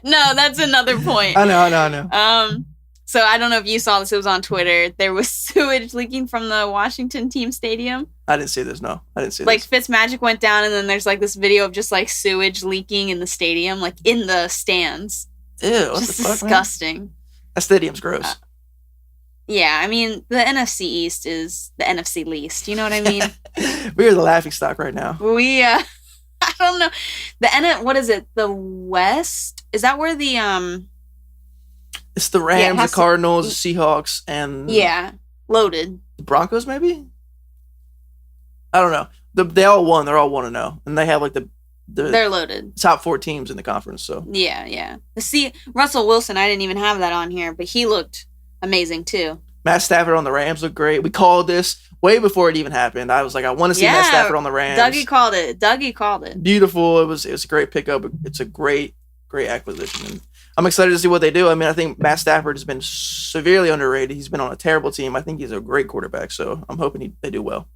No, that's another point. I know. So I don't know if you saw this. It was on Twitter. There was sewage leaking from the Washington team stadium. I didn't see this. No, I didn't see this. Like Fitzmagic went down, and then there's like this video of just like sewage leaking in the stadium, like in the stands. Ew, what just the fuck, disgusting. Man? That stadium's gross. Yeah, I mean the NFC East is the NFC least. You know what I mean? We are the laughing stock right now. I don't know. What is it? The West? Is that where the It's the Rams, the Cardinals, the Seahawks, and... Yeah, loaded. The Broncos, maybe? I don't know. They all won. They're all 1-0. And they have, like, they're loaded. Top 4 teams in the conference, so... Yeah. Russell Wilson, I didn't even have that on here, but he looked amazing, too. Matt Stafford on the Rams looked great. We called this way before it even happened. I was like, I want to see Matt Stafford on the Rams. Dougie called it. Beautiful. It was a great pickup. It's a great acquisition. And I'm excited to see what they do. I mean, I think Matt Stafford has been severely underrated. He's been on a terrible team. I think he's a great quarterback, so I'm hoping they do well.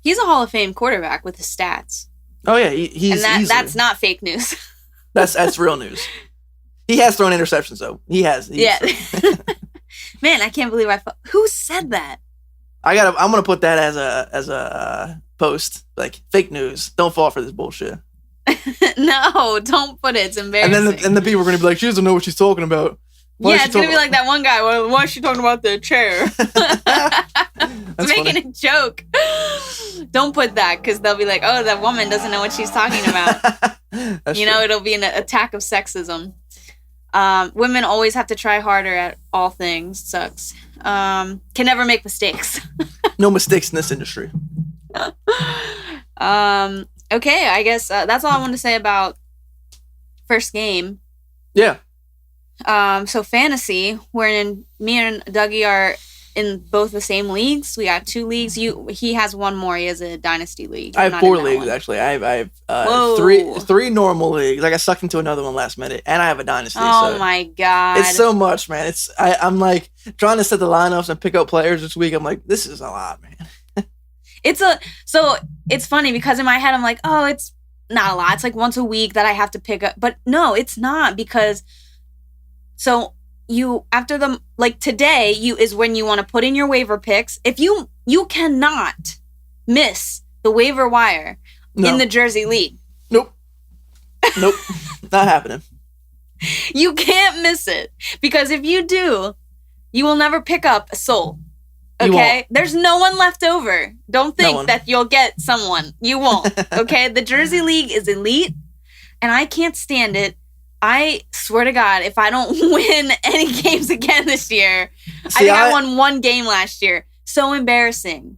He's a Hall of Fame quarterback with his stats. Oh, yeah. He's that's not fake news. That's real news. He has thrown interceptions, though. He has. Man, I can't believe who said that? I'm going to put that as a post. Like, fake news. Don't fall for this bullshit. No, don't put it. It's embarrassing. And the people are going to be like, she doesn't know what she's talking about. It's going to be like that one guy. Why is she talking about the chair? It's making a joke. Don't put that because they'll be like, oh, that woman doesn't know what she's talking about. It'll be an attack of sexism. Women always have to try harder at all things. Sucks. Can never make mistakes. No mistakes in this industry. Okay, I guess that's all I want to say about first game. Yeah. So fantasy, me and Dougie are in both the same leagues. We got 2 leagues. He has one more. He has a dynasty league. I have 4 leagues actually. I have three normal leagues. I got sucked into another one last minute, and I have a dynasty. Oh my god! It's so much, man. I'm like trying to set the lineups and pick up players this week. I'm like, this is a lot, man. So it's funny because in my head I'm like, oh, it's not a lot. It's like once a week that I have to pick up. But no, it's not because today is when you want to put in your waiver picks. If you cannot miss the waiver wire in the Jersey League. Nope. Not happening. You can't miss it because if you do, you will never pick up a soul. Okay? There's no one left over. Don't think that you'll get someone. You won't. Okay? The Jersey League is elite, and I can't stand it. I swear to God, if I don't win any games again this year, I won 1 game last year. So embarrassing.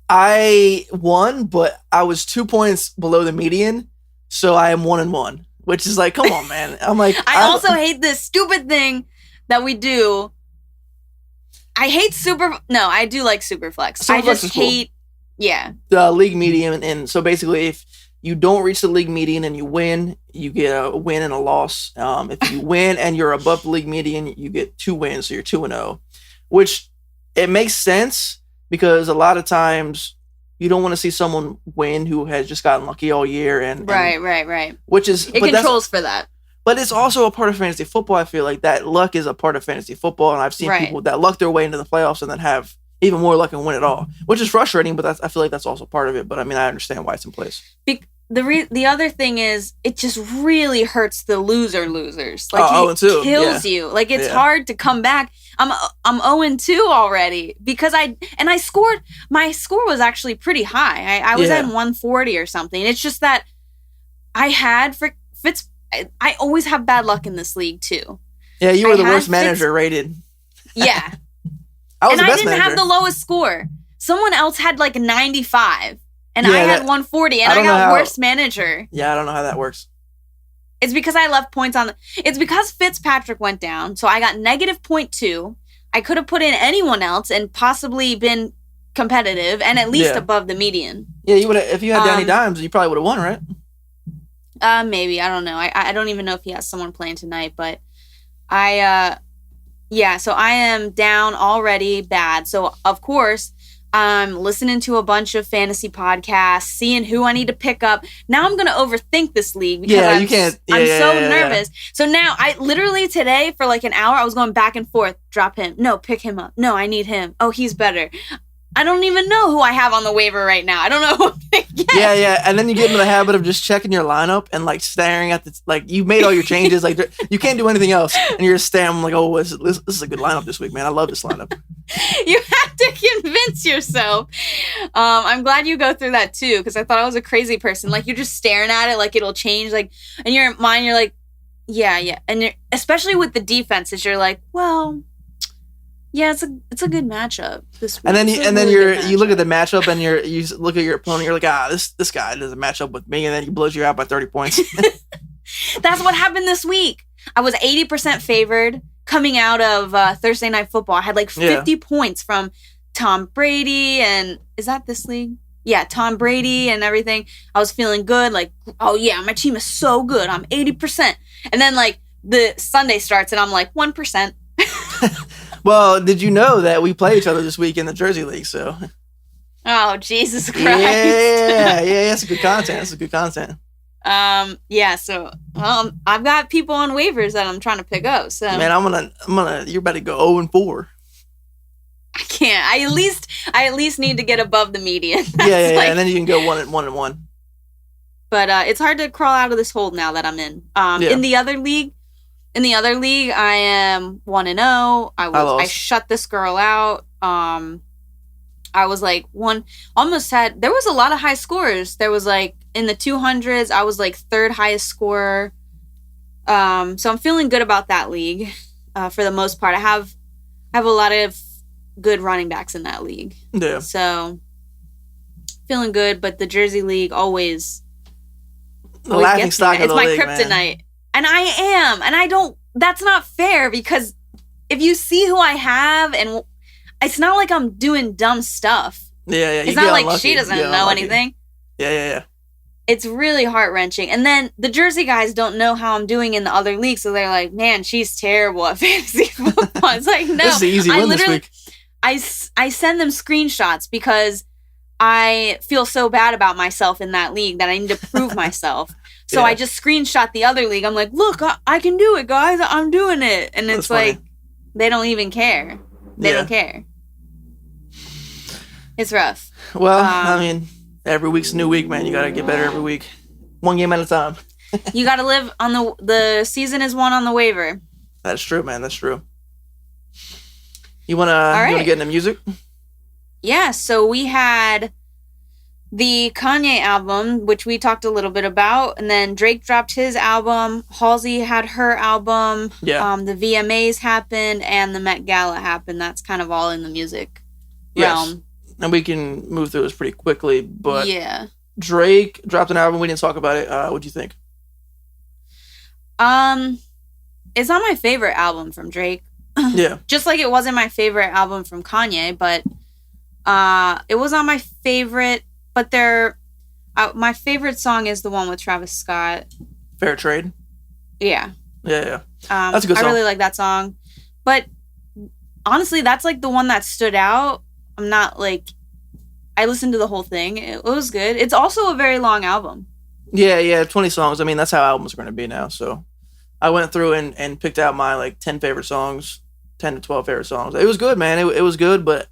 I won, but I was 2 points below the median, so I am 1-1 which is like, come on, man. I'm like, I also hate this stupid thing that we do. I hate I do like Superflex. I just hate, the league median. And so basically, if you don't reach the league median and you win, you get a win and a loss. If you win and you're above the league median, you get 2 wins, so you're 2-0, which it makes sense because a lot of times you don't want to see someone win who has just gotten lucky all year. And right. Which is it controls for that. But it's also a part of fantasy football. I feel like that luck is a part of fantasy football, and I've seen people that luck their way into the playoffs and then have even more luck and win it all, which is frustrating. But I feel like that's also part of it. But I mean, I understand why it's in place. The other thing is, it just really hurts the losers. Like it kills you. Like it's hard to come back. I'm 0-2 already because I scored. My score was actually pretty high. I was at 140 or something. It's just that I had I always have bad luck in this league too. Yeah, you were the worst manager rated. Yeah. I was the best didn't manager. have the lowest score. Someone else had like 95 and I had 140 and I got worst manager. Yeah, I don't know how that works. It's because I left points on it's because Fitzpatrick went down, so I got -0.2. I could have put in anyone else and possibly been competitive and at least above the median. Yeah, you would have, if you had Danny Dimes, you probably would have won, right? Maybe. I don't know. I don't even know if he has someone playing tonight, but so I am down already bad. So, of course, I'm listening to a bunch of fantasy podcasts, seeing who I need to pick up. Now I'm going to overthink this league because I'm so nervous. So now, I literally today for like an hour, I was going back and forth. Drop him. No, pick him up. No, I need him. Oh, he's better. I don't even know who I have on the waiver right now. I don't know who I'm going to get. Yeah. And then you get into the habit of just checking your lineup and like staring at you made all your changes. Like you can't do anything else. And you're just staring like, oh, this is a good lineup this week, man. I love this lineup. You have to convince yourself. I'm glad you go through that too, because I thought I was a crazy person. Like you're just staring at it like it'll change. Like in your mind, you're like, yeah. And especially with the defenses, you're like, well... Yeah, it's a good matchup this week. And then you look at the matchup and you look at your opponent. You're like, this guy doesn't match up with me, and then he blows you out by 30 points. That's what happened this week. I was 80% favored coming out of Thursday Night Football. I had like 50 points from Tom Brady, and is that this league? Yeah, Tom Brady and everything. I was feeling good. Like, oh yeah, my team is so good. I'm 80%, and then like the Sunday starts, and I'm like 1%. Well, did you know that we play each other this week in the Jersey League? So, oh Jesus Christ! Yeah, that's good content. So I've got people on waivers that I'm trying to pick up. So, man, I'm gonna. You're about to go 0-4. I can't. I at least need to get above the median. Yeah, and then you can go 1-1. But it's hard to crawl out of this hole now that I'm in. In the other league. I am 1-0. I shut this girl out. I was like there was a lot of high scores. There was like in the 200s, I was like third highest scorer. So I'm feeling good about that league for the most part. I have a lot of good running backs in that league. Yeah. So feeling good, but the Jersey League always the laughing stock of the league, it's my kryptonite. Man. And I am. And that's not fair because if you see who I have, and it's not like I'm doing dumb stuff. Yeah. It's not like unlucky. She doesn't know anything. Yeah. It's really heart-wrenching. And then the Jersey guys don't know how I'm doing in the other league, so they're like, man, she's terrible at fantasy football. It's like, no. This is the easy win this week. I send them screenshots because I feel so bad about myself in that league that I need to prove myself. So I just screenshot the other league. I'm like, look, I can do it, guys. I'm doing it. And it's like, they don't even care. They don't care. It's rough. Well, I mean, every week's a new week, man. You got to get better every week. One game at a time. You got to live on the season is won on the waiver. That's true, man. That's true. You want to get into music? Yeah. So we had the Kanye album, which we talked a little bit about, and then Drake dropped his album. Halsey had her album. Yeah. The VMAs happened, and the Met Gala happened. That's kind of all in the music realm. And we can move through this pretty quickly, but yeah. Drake dropped an album. We didn't talk about it. What do you think? It's not my favorite album from Drake. Yeah. Just like it wasn't my favorite album from Kanye, but it was on my favorite. But my favorite song is the one with Travis Scott. Fair Trade. Yeah. Yeah. That's a good song. I really like that song, but honestly, that's like the one that stood out. I'm not like I listened to the whole thing. It was good. It's also a very long album. Yeah, 20 songs. I mean, that's how albums are going to be now. So I went through and picked out my like 10 favorite songs, 10 to 12 favorite songs. It was good, man. It was good, but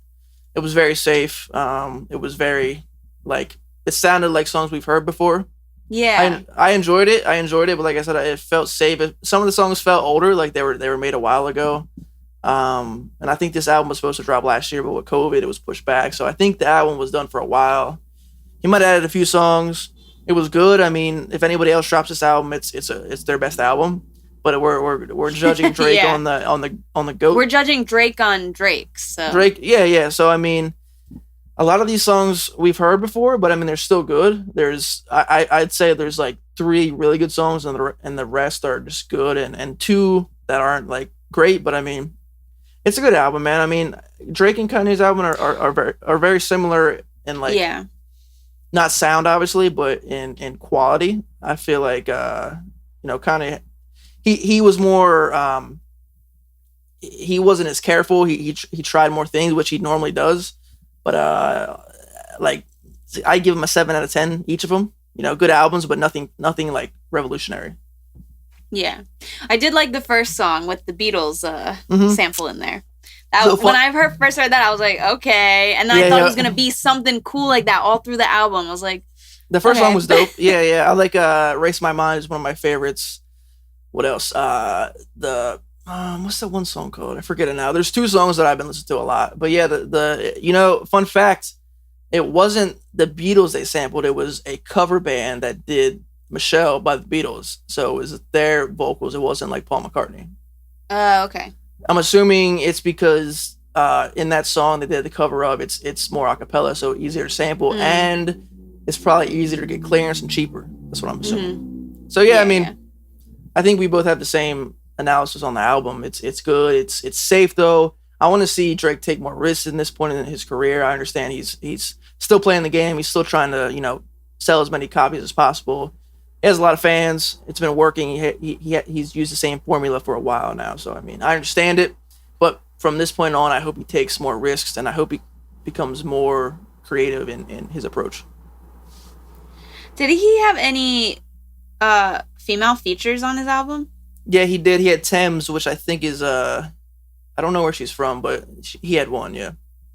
it was very safe. It was very like it sounded like songs we've heard before. Yeah, I enjoyed it. But like I said, it felt safe. Some of the songs felt older, like they were made a while ago. And I think this album was supposed to drop last year, but with COVID, it was pushed back. So I think the album was done for a while. He might have added a few songs. It was good. I mean, if anybody else drops this album, it's their best album. But we're judging Drake Yeah. on the GOAT. We're judging Drake on Drake. So Drake, yeah. So I mean, a lot of these songs we've heard before, but I mean they're still good. I'd say there's like 3 really good songs, and the rest are just good, and 2 that aren't like great. But I mean, it's a good album, man. I mean, Drake and Kanye's album are very similar in like not sound obviously, but in quality. I feel like Kanye he was more he wasn't as careful. He tried more things, which he normally does. But like I give him a 7 out of 10 each of them. Good albums, but nothing like revolutionary. Yeah, I did like the first song with the Beatles sample in there. When I first heard that, I was like, okay. And then I thought it was going to be something cool like that all through the album. I was like, the first song was dope. Yeah. I like Race My Mind is one of my favorites. What else? What's that one song called? I forget it now. There's 2 songs that I've been listening to a lot. But yeah, fun fact, it wasn't the Beatles they sampled. It was a cover band that did Michelle by the Beatles. So it was their vocals. It wasn't like Paul McCartney. Okay. I'm assuming it's because in that song they did the cover of it's more a cappella, so easier to sample, and it's probably easier to get clearance and cheaper. That's what I'm assuming. So yeah, I mean, I think we both have the same analysis on the album. It's good. It's safe though. I want to see Drake take more risks in this point in his career. I understand he's still playing the game. He's still trying to sell as many copies as possible. He has a lot of fans. It's been working. He's used the same formula for a while now. So, I mean, I understand it. But from this point on, I hope he takes more risks, and I hope he becomes more creative in his approach. Did he have any female features on his album? Yeah, he did. He had Thames, which I think is, I don't know where she's from, but he had one, yeah.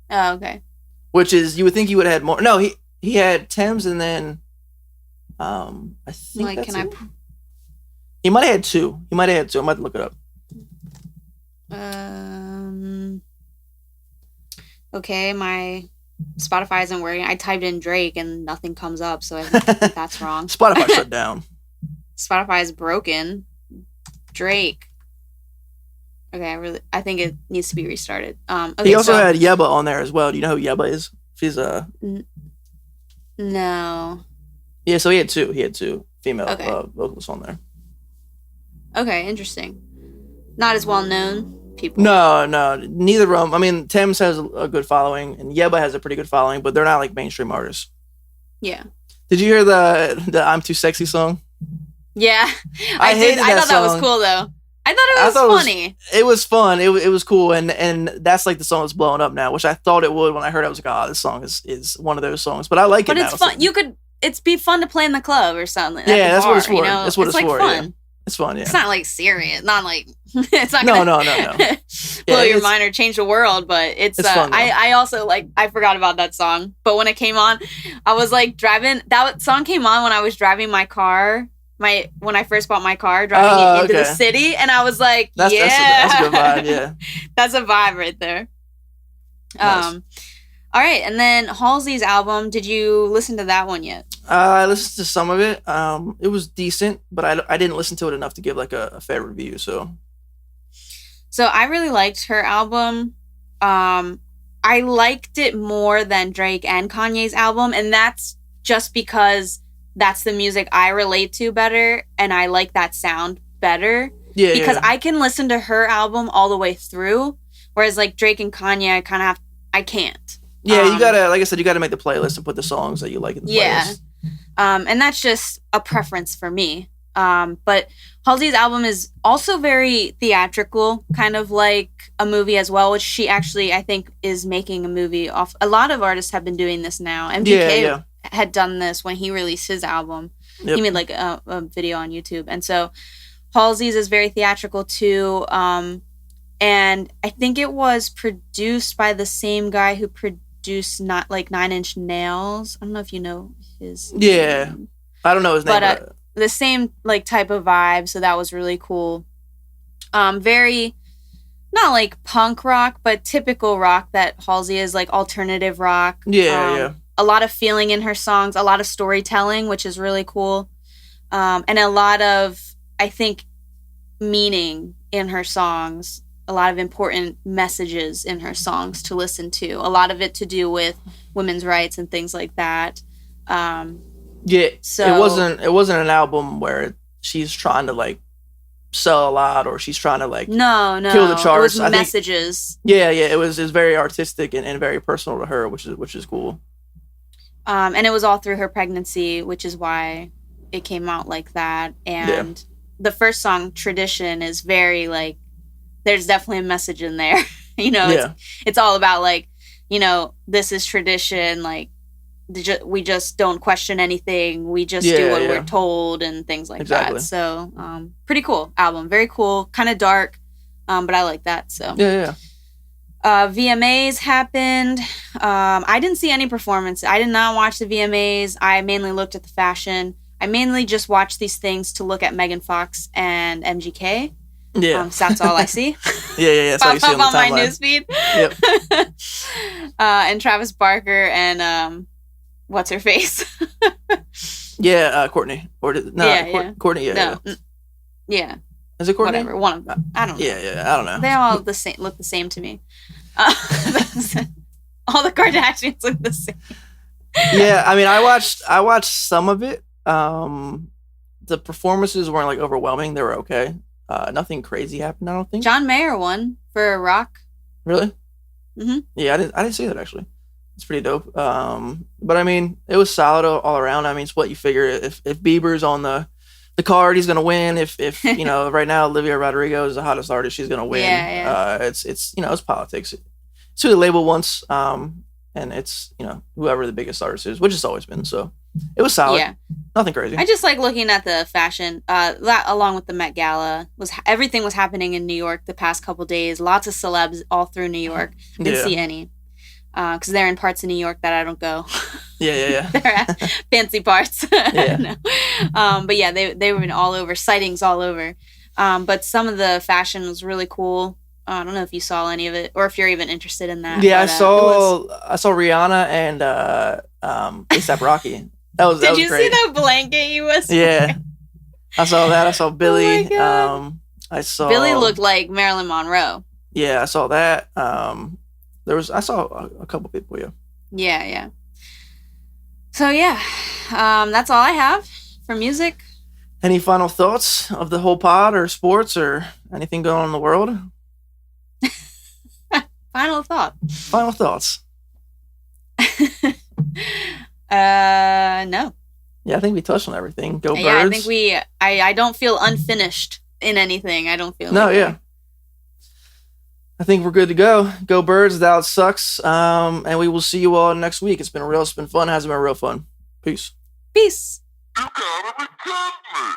Oh, okay. Which is, you would think he would have had more. No, he had Thames, and then... I think like, that's it. He might have had 2. I might have to look it up. Okay, my Spotify isn't working. I typed in Drake and nothing comes up, so I think that's wrong. Spotify shut down. Spotify is broken. Drake. Okay, I think it needs to be restarted. Okay, he also had Yebba on there as well. Do you know who Yebba is? She's No. Yeah, so he had 2 female vocalists on there. Okay, interesting. Not as well known people. No, neither of them. I mean, Thames has a good following, and Yebba has a pretty good following, but they're not like mainstream artists. Yeah. Did you hear the "I'm Too Sexy" song? Yeah, I did. I thought that was cool though. I thought it was funny. It was fun. It was cool, and that's like the song that's blowing up now, which I thought it would when I heard it. I was like, this song is one of those songs, but I like it. But it's fun. So. It's be fun to play in the club or something. Yeah, that's bar, what it's for. That's what it's like for. Fun. Yeah. It's fun. Yeah. It's not like serious. Not like it's not. No. blow your mind or change the world, but it's fun. I also I forgot about that song, but when it came on, I was like driving. That song came on when I was driving my car. When I first bought my car, driving it into the city, and I was like, that's a good vibe. Yeah, that's a vibe right there. Nice. All right, and then Halsey's album. Did you listen to that one yet? I listened to some of it. It was decent, but I didn't listen to it enough to give like a fair review. So I really liked her album. I liked it more than Drake and Kanye's album, and that's just because that's the music I relate to better, and I like that sound better. Yeah, because yeah. I can listen to her album all the way through, whereas like Drake and Kanye, I can't. Yeah, you gotta, like I said, you gotta make the playlist and put the songs that you like in the playlist. And that's just a preference for me. But Halsey's album is also very theatrical, kind of like a movie as well, which she actually, I think, is making a movie off. A lot of artists have been doing this now. MGK had done this when he released his album. Yep. He made like a video on YouTube. And so Halsey's is very theatrical too. And I think it was produced by the same guy who produced not like 9 Inch Nails. I don't know if you know his name. I don't know his name. But the same like type of vibe, so that was really cool. Very not like punk rock, but typical rock that Halsey is, like alternative rock. Yeah. A lot of feeling in her songs, a lot of storytelling, which is really cool. And a lot of, I think, meaning in her songs, a lot of important messages in her songs to listen to. A lot of it to do with women's rights and things like that. So it wasn't an album where she's trying to like sell a lot or she's trying to like kill the charts. It was messages. It was very artistic and very personal to her, which is cool. And it was all through her pregnancy, which is why it came out like that. And the first song, Tradition, is very like, there's definitely a message in there. It's all about like, this is tradition. Like, we just don't question anything. We just do what we're told and things like that. So, pretty cool album. Very cool. Kind of dark, but I like that. So VMAs happened. I didn't see any performance. I did not watch the VMAs. I mainly looked at the fashion. I mainly just watched these things to look at Megan Fox and MGK. So that's all I see. That's all you see on the my timeline. newsfeed. And Travis Barker and what's her face? Courtney. Courtney. Yeah. Is it Courtney? Whatever. One of them. I don't know. I don't know. They all look the same to me. All the Kardashians look the same. I mean, I watched some of it. The performances weren't like overwhelming. They were okay. Nothing crazy happened, I don't think. John Mayer won for rock. Really? Mm-hmm. Yeah, I didn't see that actually. It's pretty dope. But I mean, it was solid all around. I mean, it's what you figure. If Bieber's on the card, he's gonna win. If right now Olivia Rodrigo is the hottest artist, she's gonna win. It's it's politics. It's who the label wants. And it's whoever the biggest artist is, which it's always been. So it was solid. Yeah. Nothing crazy. I just like looking at the fashion. That along with the Met Gala everything was happening in New York the past couple days. Lots of celebs all through New York. Didn't see any. Because they're in parts of New York that I don't go. They're at fancy parts. No. But yeah, they were all over, sightings all over. But some of the fashion was really cool. I don't know if you saw any of it or if you're even interested in that. Yeah, but, I saw Rihanna and A$AP Rocky. Did you see the blanket he was wearing? Yeah, I saw that. I saw Billy. Oh I saw Billy looked like Marilyn Monroe. Yeah, I saw that. I saw a couple people. Yeah. So that's all I have for music. Any final thoughts of the whole pod or sports or anything going on in the world? Final thoughts. No. Yeah, I think we touched on everything. Go Birds. Yeah, I think I don't feel unfinished in anything. I don't feel I think we're good to go. Go Birds, Thou Sucks. And we will see you all next week. It's been fun. It hasn't been real fun. Peace. Peace. You gotta be kidding me.